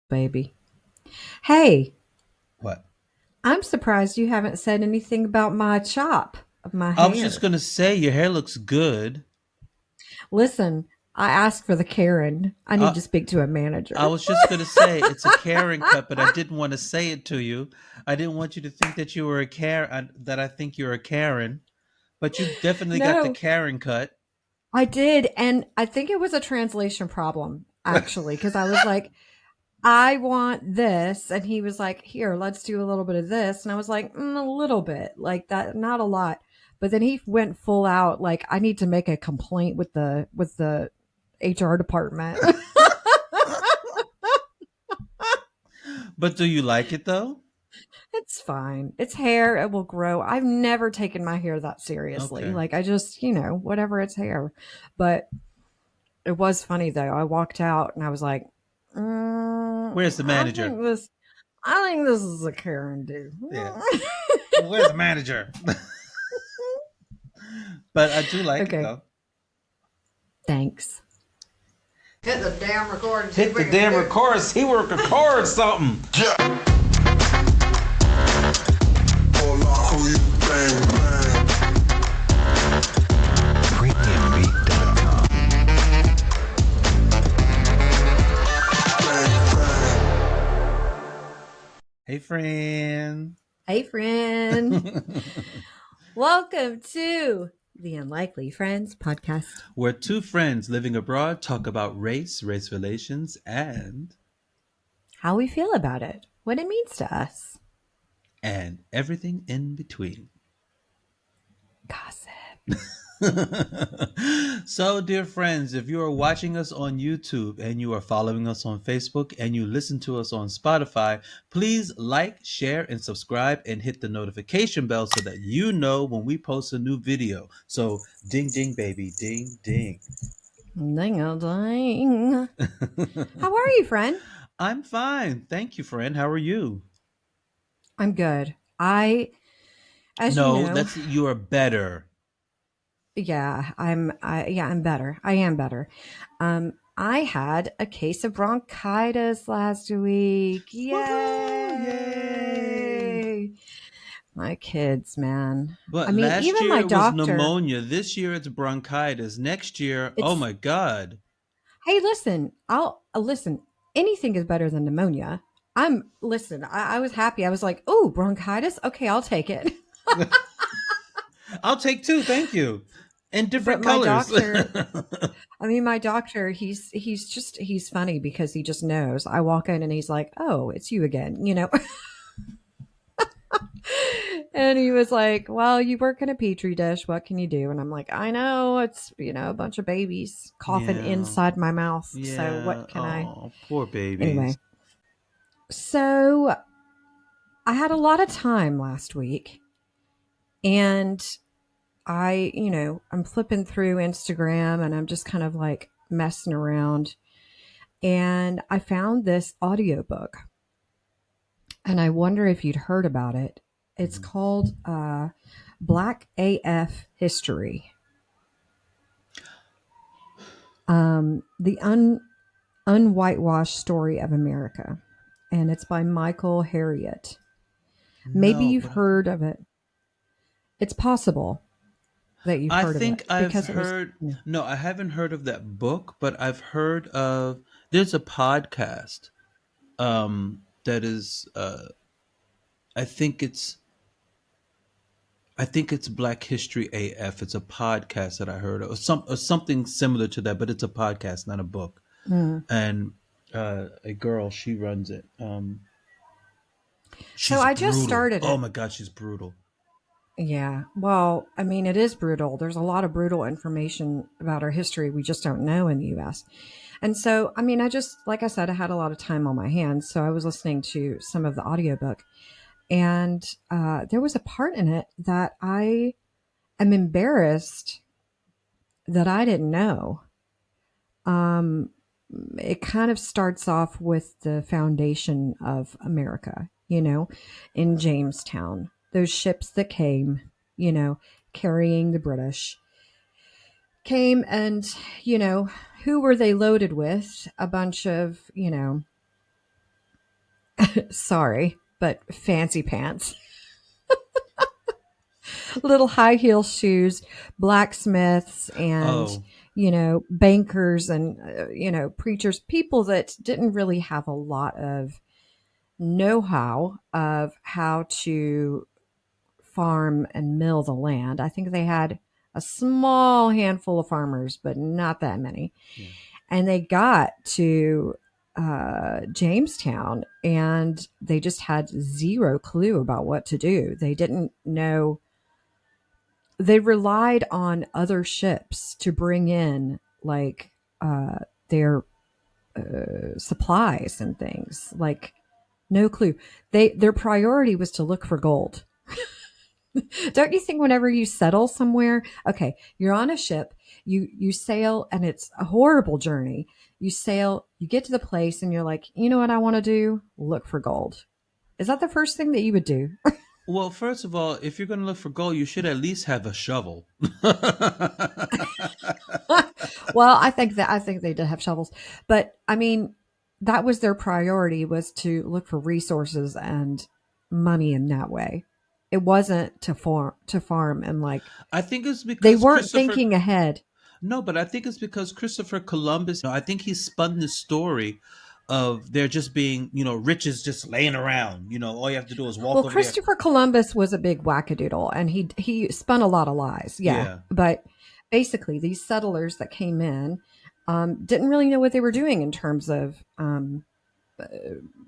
Baby. Hey, What? I'm surprised you haven't said anything about my chop of my I was just hair. gonna say your hair looks good. Listen, I asked for the Karen. I need I to speak to a I manager. was just gonna say it's a Karen cut, but I didn't want to say it to you. I didn't want you to think that you were a Karen. That I think you're a Karen, but you definitely got the No, Karen cut. I did. And I think it was a translation problem, actually, because I was like, I want this. And he was like, here, let's do a little bit of this. And I was like, a little bit, like that, not a lot. But then he went full out, like, I need to make a complaint with the HR department. But do you like it though? It's fine. It's hair. It will grow. I've never taken my hair that seriously. Okay. Like, I just, whatever, it's hair. But it was funny though. I walked out and I was like, Where's the I manager? think this is a Karen do. Yeah. Where's the manager? But I do like it Okay. though. Thanks. Hit the damn record and see if Hit we the can damn do. record. See we record something. Hey, friend. Hey, friend. Welcome to the Unlikely Friends podcast. Where two friends living abroad talk about race, race relations, How we feel about it, what it means to us. and everything in between. Gossip. So, dear friends, if you are watching us on YouTube and you are following us on Facebook and you listen to us on Spotify, please like, share, and subscribe and hit the notification bell so that you know when we post a new video. So, ding, ding, baby, ding, ding. Ding-a-ding. How are you, friend? I'm fine. Thank you, friend. How are you? I'm good. As you No, know, that's you are better. I'm better. I am better. I had a case of bronchitis last week. Woohoo! Yay! Yay! My kids, man. I But mean, last even year my it was doctor, pneumonia. This year it's bronchitis. Next year, oh it's, my God. hey, listen, listen, anything is better than pneumonia. Listen, I was happy. I was like, oh, bronchitis? Okay, I'll take it. I'll take two, thank you. In But different colors. my doctor, he's funny because he just knows. I walk in and he's like, "Oh, it's you again," And he was like, "Well, you work in a petri dish. What can you do?" And I'm like, "I know it's a bunch of babies coughing Yeah. inside my mouth. So Yeah. what can I?" Oh, poor babies. Anyway, so I had a lot of time last week, and I'm flipping through Instagram, and I'm just kind of like messing around, and I found this audiobook, and I wonder if you'd heard about it. It's Mhm. called Black AF History. The unwhitewashed story of America. And it's by Michael Harriot. Maybe No, you've but heard of it. It's possible that you've I heard of think it I've because it was. heard. No, I haven't heard of that book, but I've heard of. There's a podcast. That is. I think it's. I think it's Black History AF. It's a podcast that I heard of, or something similar to that, but it's a podcast, not a book. Mm. And a girl, she runs it. So She's I just brutal. started Oh it. my God, she's brutal. Yeah. Well, I mean, it is brutal. There's a lot of brutal information about our history we just don't know in the US. And so, I mean, like I said, I had a lot of time on my hands. So I was listening to some of the audiobook. And there was a part in it that I am embarrassed that I didn't know. Um, it kind of starts off with the foundation of America, in Jamestown. Those ships that came, you know, carrying the British, came and, who were they loaded with? A bunch of, Sorry, but fancy pants, little high heel shoes, blacksmiths, and Oh, bankers, and preachers, people that didn't really have a lot of know-how of how to farm and mill the land. I think they had a small handful of farmers, but not that many. yeah. And they got to Jamestown, and they just had zero clue about what to do. They didn't know. They relied on other ships to bring in like their supplies and things. Like no clue. Their priority was to look for gold. Don't you think whenever you settle somewhere, okay, you're on a ship, you sail, and it's a horrible journey. You sail, you get to the place, and you're like, you know what I want to do? Look for gold. Is that the first thing that you would do? Well, first of all, if you're going to look for gold, you should at least have a shovel. Well, I think they did have shovels, but I mean, that was their priority, was to look for resources and money in that way. It wasn't to farm and like I think it's they because weren't Christopher. thinking ahead. No, but I think it's because Christopher Columbus. I think he spun the story of there just being, riches just laying around. All you have to do is walk Well, over there. Christopher Columbus was a big wackadoodle, and he spun a lot of lies. Yeah, Yeah, but basically, these settlers that came in didn't really know what they were doing in terms of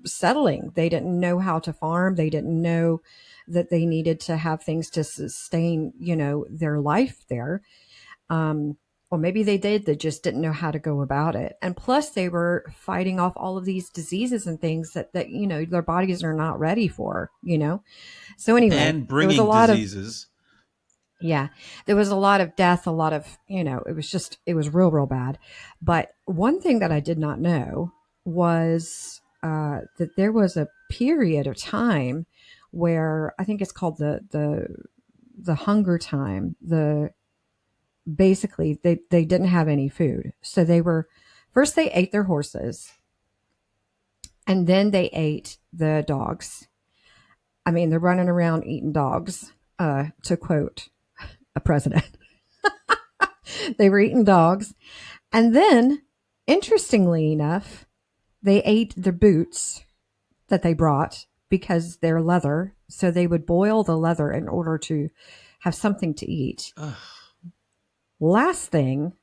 settling. They didn't know how to farm. They didn't know that they needed to have things to sustain, their life there. Um, or maybe they did. They just didn't know how to go about it. And plus, they were fighting off all of these diseases and things that their bodies are not ready for. So anyway, and there was a bringing lot of diseases. yeah, there was a lot of death, a lot of it was real, real bad. But one thing that I did not know was that there was a period of time where I think it's called the hunger time. The Basically they didn't have any food, so they were first they ate their horses, and then they ate the dogs. I mean, they're running around eating dogs, to quote a president. They were eating dogs. And then, interestingly enough, they ate the boots that they brought because they're leather. So they would boil the leather in order to have something to eat. Ugh, Last thing,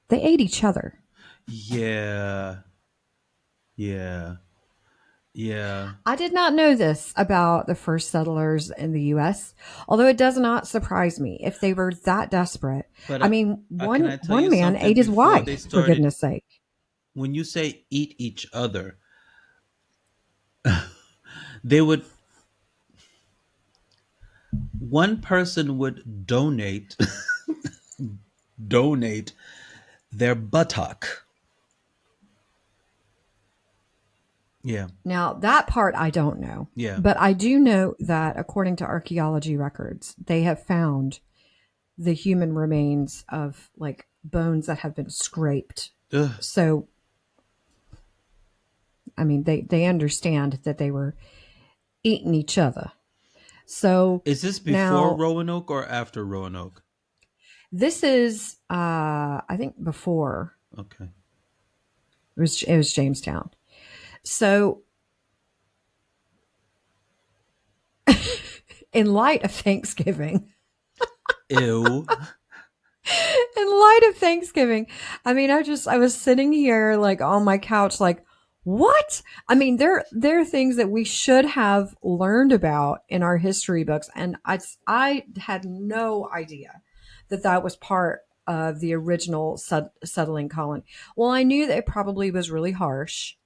they ate each other. yeah, yeah, yeah. I did not know this about the first settlers in the US, although it does not surprise me if they were that desperate. But I mean, can one I tell one you man something? ate his Before they wife, for started, goodness sake. when you say eat each other, they would one person would donate their buttock. Yeah, Now, that part I don't know, yeah. but I do know that according to archaeology records, they have found the human remains of like bones that have been scraped. Ugh. So, I mean, they understand that they were eating each other. So Is this before now Roanoke or after Roanoke? this is, I think, before Okay. it was Jamestown. So, in light of Thanksgiving, Ew. in light of Thanksgiving, I mean, I was sitting here like on my couch, like, what? I mean, there are things that we should have learned about in our history books, and I had no idea that that was part of the original settling colony. Well, I knew that it probably was really harsh.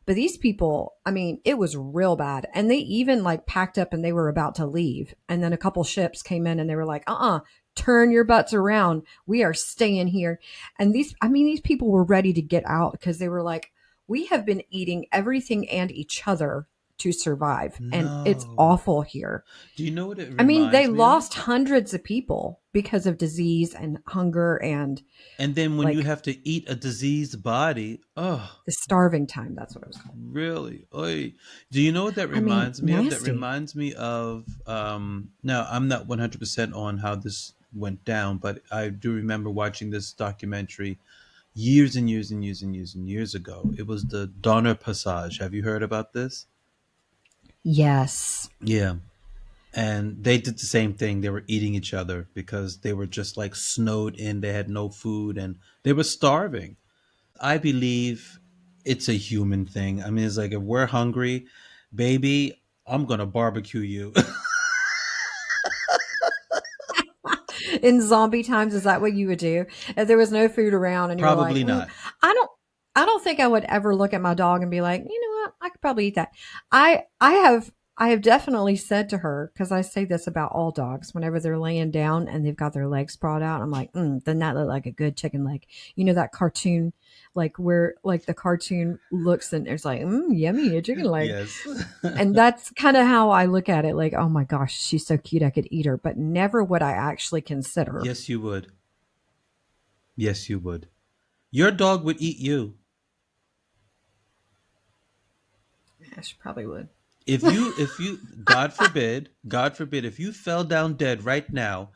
But these people, I mean, it was real bad. And they even like packed up and they were about to leave. And then a couple ships came in and they were like, turn your butts around. We are staying here. And these people were ready to get out because they were like, we have been eating everything and each other to survive. And it's No. awful here. Do you know what it I mean, they reminds me of? lost hundreds of people. because of disease and hunger and And then when you like have to eat a diseased body, oh, the starving time. That's what it was called. really? Oy. Do you know what that I mean, reminds me of? That nasty. reminds me of, now I'm not 100% on how this went down, but I do remember watching this documentary years and years and years and years and years ago. It was the Donner Passage. Have you heard about this? Yes. Yeah. And they did the same thing. They were eating each other because they were just like snowed in. They had no food and they were starving. I believe it's a human thing. I mean, it's like if we're hungry, baby, I'm gonna barbecue you. In zombie times, is that what you would do? If there was no food around and you were like, Probably not. I don't I don't think I would ever look at my dog and be like, you know what, I could probably eat that. I have definitely said to her, because I say this about all dogs, whenever they're laying down and they've got their legs sprawled out, I'm like, doesn't that look like a good chicken leg? You know that cartoon, like where like the cartoon looks and it's like, yummy, a chicken leg. Yes. And that's kind of how I look at it. Like, oh my gosh, she's so cute. I could eat her, but never would I actually consider. Yes, you would. Yes, you would. Your dog would eat you. Yeah, she probably would. If you, God forbid, if you fell down dead right now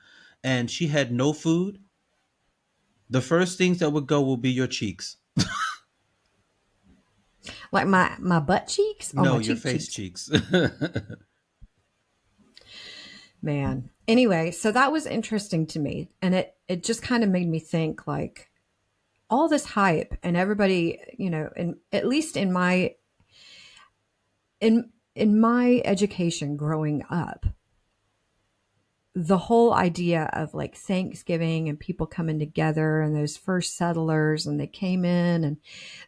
and she had no food, the first things that would go will be your cheeks. Like my butt cheeks or No, my your cheek face cheeks. cheeks. Man. Anyway, so that was interesting to me, and it just kind of made me think like all this hype and everybody, and at least in my education growing up, the whole idea of like Thanksgiving and people coming together and those first settlers and they came in and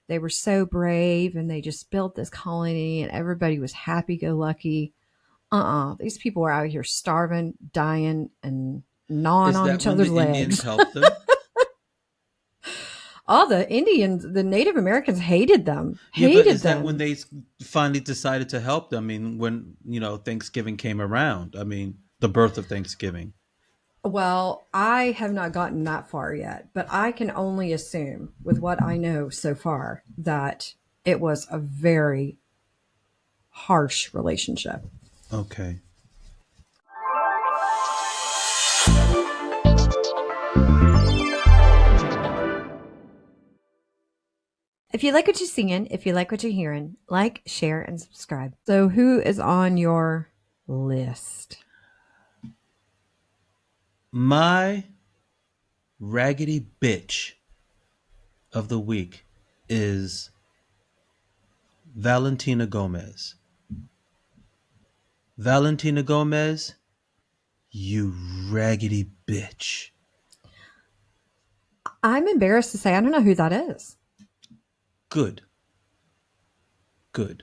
they were so brave and they just built this colony and everybody was happy go lucky. These people were out here starving, dying, and gnawing Is on that each when the other's Indians legs. helped them? All the Indians, the Native Americans hated them, Yeah, but hated is that when them. they finally decided to help them? I mean, when, Thanksgiving came around. I mean, the birth of Thanksgiving. Well, I have not gotten that far yet, but I can only assume with what I know so far that it was a very harsh relationship. Okay. If you like what you're seeing, if you like what you're hearing, like, share, and subscribe. So, who is on your list? My raggedy bitch of the week is Valentina Gomez. Valentina Gomez, you raggedy bitch. I'm embarrassed to say I don't know who that is. Good. Good.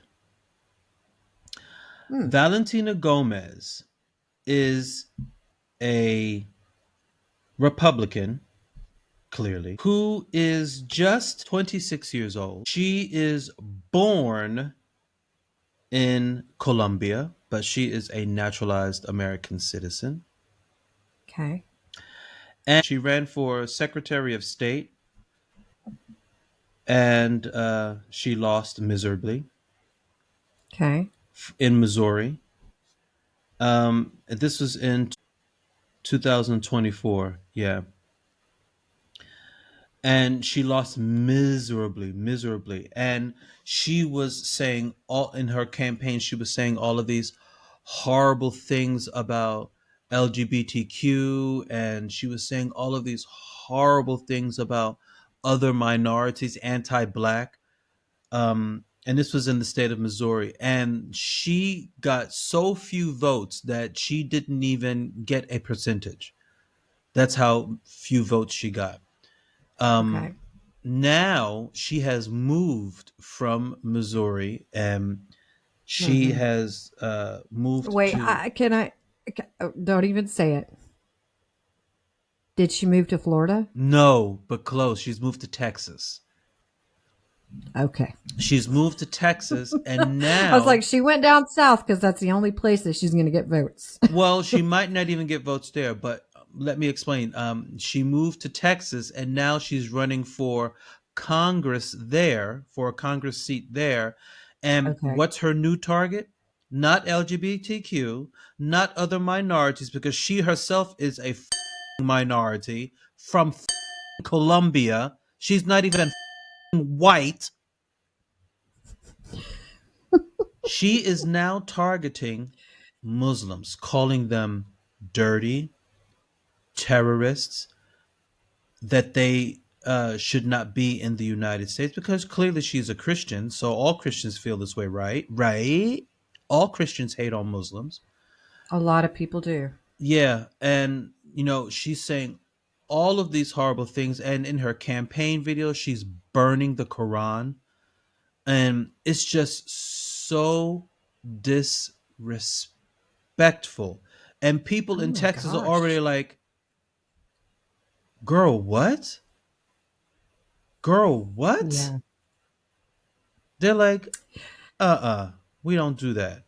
Hmm. Valentina Gomez is a Republican, clearly, who is just 26 years old. She is born in Colombia, but she is a naturalized American citizen. Okay. And she ran for Secretary of State, and she lost miserably Okay. in Missouri. This was in 2024. Yeah. And she lost miserably. And she was saying all in her campaign, she was saying all of these horrible things about LGBTQ, and she was saying all of these horrible things about other minorities, anti-black. And this was in the state of Missouri. And she got so few votes that she didn't even get a percentage. That's how few votes she got. Okay. Now she has moved from Missouri, and she Hmm. has moved Wait, to, don't even say it. Did she move to Florida? no, but close. She's moved to Texas. Okay. She's moved to Texas, and I was like, now, she went down south because that's the only place that she's going to get votes. well, she might not even get votes there, but let me explain. She moved to Texas, and now she's running for Congress there, for a Congress seat there. And Okay. what's her new target? Not LGBTQ, not other minorities, because she herself is a minority from Colombia. She's not even white. She is now targeting Muslims, calling them dirty terrorists, that they should not be in the United States, because clearly she's a Christian. So all Christians feel this way, right? Right? All Christians hate on Muslims. A lot of people do. Yeah. And, she's saying all of these horrible things. And in her campaign video, she's burning the Quran. And it's just so disrespectful. And people Oh in my Texas are already gosh. like, girl, what? Girl, what? Yeah. They're like, we don't do that.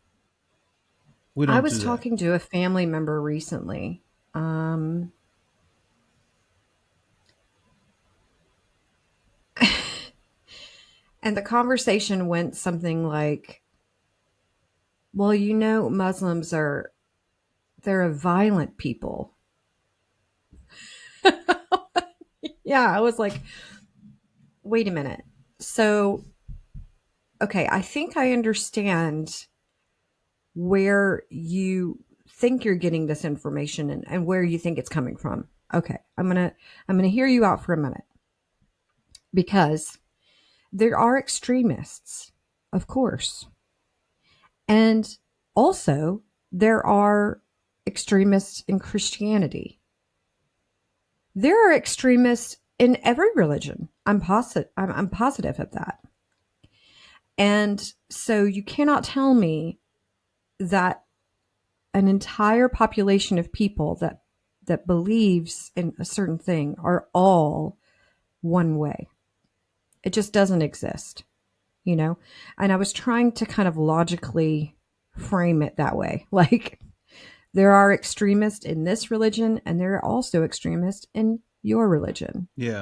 We I don't was do that. talking to a family member recently. Um, and the conversation went something like, well, Muslims they're a violent people. Yeah, I was like, wait a minute. So, okay, I think I understand where you think you're getting this information and where you think it's coming from. Okay, I'm gonna hear you out for a minute because there are extremists, of course, and also there are extremists in Christianity. There are extremists in every religion. I'm positive. I'm positive of that. And so you cannot tell me that an entire population of people that believes in a certain thing are all one way. It just doesn't exist, you know? And I was trying to kind of logically frame it that way. Like there are extremists in this religion and there are also extremists in your religion. Yeah.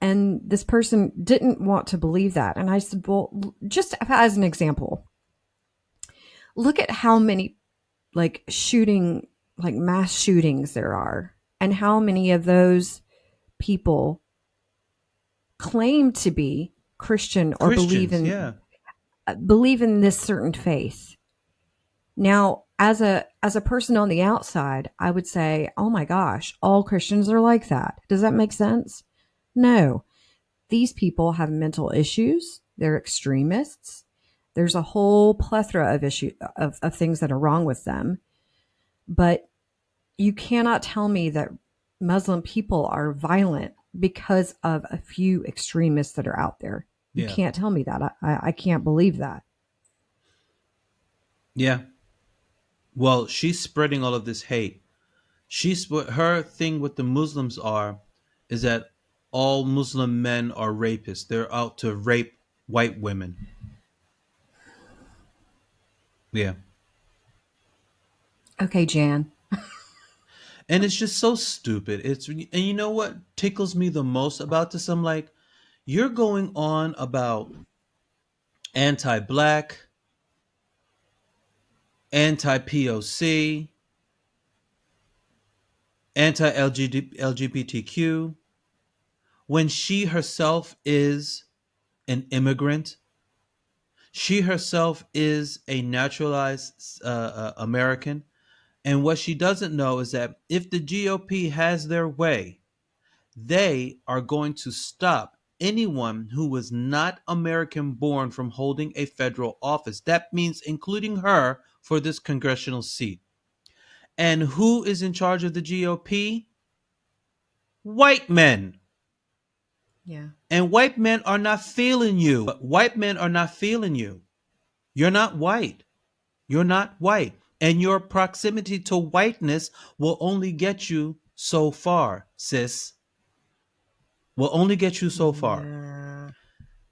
And this person didn't want to believe that. And I said, well, just as an example, look at how many like mass shootings there are and how many of those people claim to be Christian or Christians, yeah. believe in this certain faith. Now, as a person on the outside, I would say, "Oh my gosh, all Christians are like that." Does that make sense? No. These people have mental issues. They're extremists. There's a whole plethora of of things that are wrong with them. But you cannot tell me that Muslim people are violent because of a few extremists that are out there. You Yeah. can't tell me that. I can't believe that. Yeah. Well, she's spreading all of this hate. She's what her thing with the Muslims are is that all Muslim men are rapists. They're out to rape white women. Yeah. Okay, Jan. And it's just so stupid. And you know what tickles me the most about this? I'm like, you're going on about anti-black, anti-POC, anti-LGBTQ, when she herself is an immigrant. She herself is a naturalized American. And what she doesn't know is that if the GOP has their way, they are going to stop anyone who was not American born from holding a federal office. That means including her for this congressional seat. And who is in charge of the GOP? White men. Yeah. And white men are not feeling you. White men are not feeling you. You're not white. You're not white. And your proximity to whiteness will only get you so far, sis. Will only get you so far. Yeah.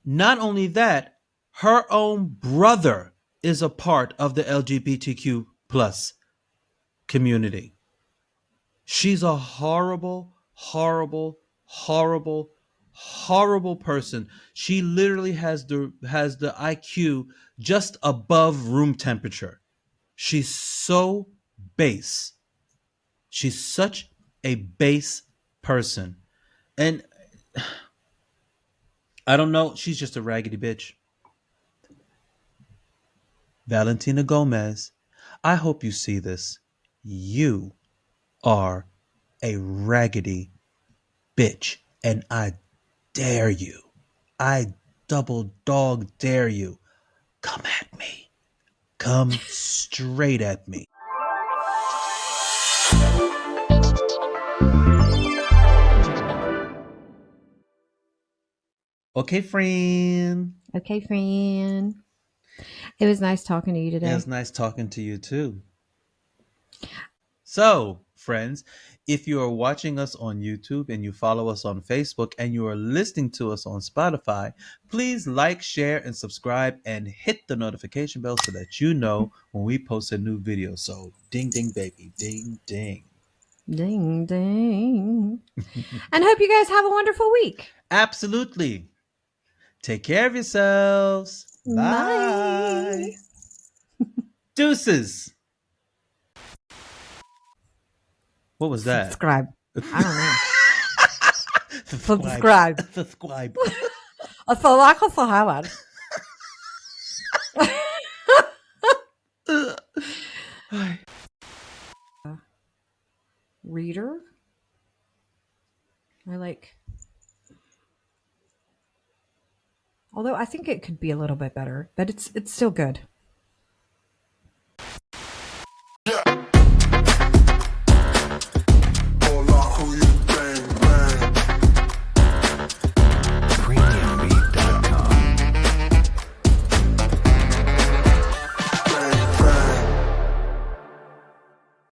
Not only that, her own brother is a part of the LGBTQ plus. community. She's a horrible, horrible, horrible, horrible person. She literally has the IQ just above room temperature. She's so base. She's such a base person. And I don't know, she's just a raggedy bitch. Valentina Gomez, I hope you see this. You are a raggedy bitch, and I dare you. I double dog dare you. Come at me. Come straight at me. Okay, friend. Okay, friend. It was nice talking to you It today. was nice talking to you too. So, friends, if you are watching us on YouTube and you follow us on Facebook and you are listening to us on Spotify, please like, share, and subscribe and hit the notification bell so that you know when we post a new video. So, ding, ding, baby, ding, ding. Ding, ding. And hope you guys have a wonderful week. Absolutely. Take care of yourselves. Bye. Bye. Deuces. What was that? Subscribe. I don't know. Subscribe. Subscribe. Subscribe. I feel like a Howard. Reader. I like. Although I think it could be a little bit better, but it's still good.